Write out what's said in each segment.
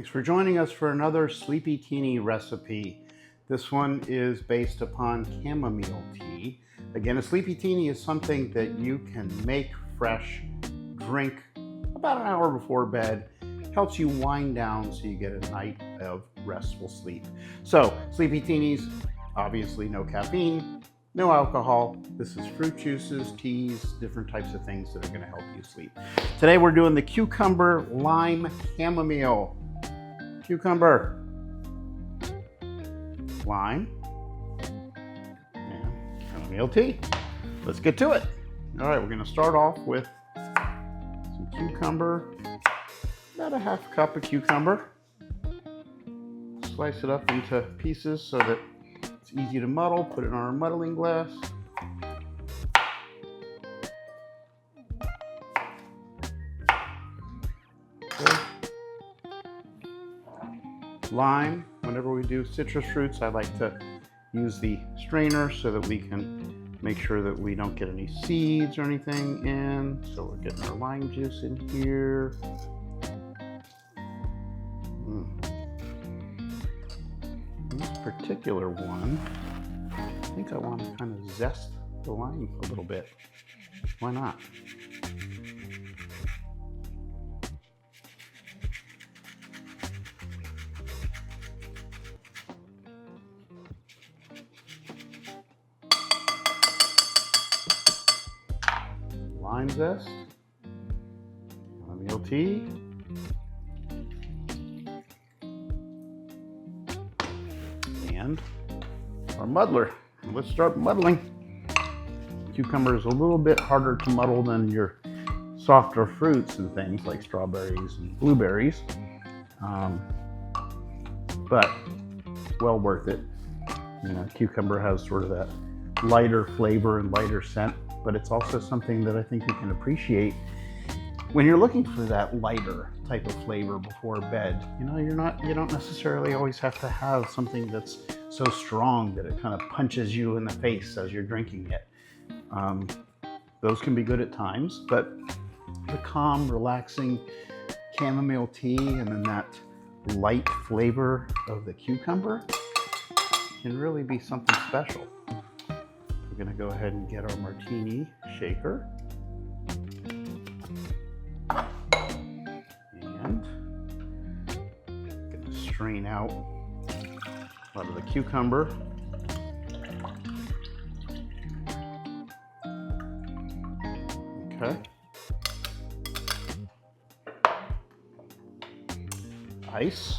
Thanks for joining us for another SleepyTini recipe. This one is based upon chamomile tea. Again, a SleepyTini is something that you can make fresh, drink about an hour before bed. Helps you wind down so you get a night of restful sleep. So, SleepyTinis, obviously no caffeine, no alcohol. This is fruit juices, teas, different types of things that are going to help you sleep. Today we're doing the cucumber lime chamomile. Cucumber, lime, and chamomile tea. Let's get to it. All right, we're going to start off with some cucumber, about a half cup of cucumber. Slice it up into pieces so that it's easy to muddle. Put it on our muddling glass. Okay. Lime, whenever we do citrus fruits, I like to use the strainer so that we can make sure that we don't get any seeds or anything in. So we're getting our lime juice in here. This particular one, I think I want to kind of zest the lime a little bit. Why not? Lime zest, chamomile tea, and our muddler. Let's start muddling. Cucumber is a little bit harder to muddle than your softer fruits and things like strawberries and blueberries, but well worth it. You know, cucumber has sort of that lighter flavor and lighter scent, but it's also something that I think you can appreciate when you're looking for that lighter type of flavor before bed. You know, you don't necessarily always have to have something that's so strong that it kind of punches you in the face as you're drinking it. Those can be good at times, but the calm, relaxing chamomile tea and then that light flavor of the cucumber can really be something special. We're going to go ahead and get our martini shaker. And going to strain out a lot of the cucumber. Okay. Ice.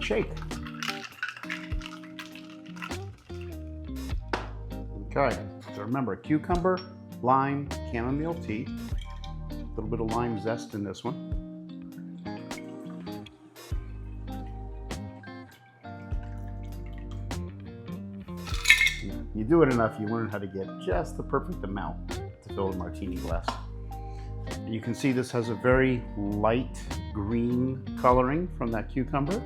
Shake. Okay, so remember, cucumber, lime, chamomile tea, a little bit of lime zest in this one. You do it enough, you learn how to get just the perfect amount to fill a martini glass. And you can see this has a very light green coloring from that cucumber.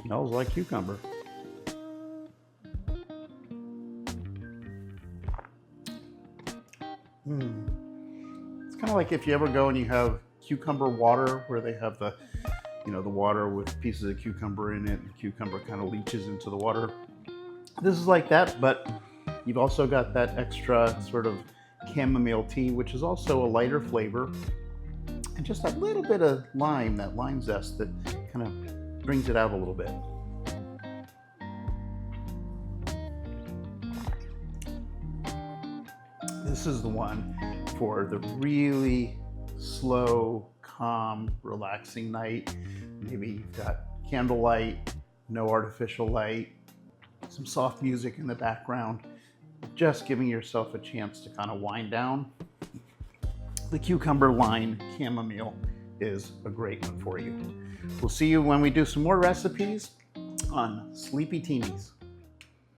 Smells like cucumber. It's kind of like if you ever go and you have cucumber water where they have the, you know, the water with pieces of cucumber in it, and the cucumber kind of leaches into the water. This is like that, but you've also got that extra sort of chamomile tea, which is also a lighter flavor, and just a little bit of lime, that lime zest that kind of brings it out a little bit. This is the one for the really slow, calm, relaxing night. Maybe you've got candlelight, no artificial light, some soft music in the background, just giving yourself a chance to kind of wind down. The cucumber lime chamomile is a great one for you. We'll see you when we do some more recipes on SleepyTinis.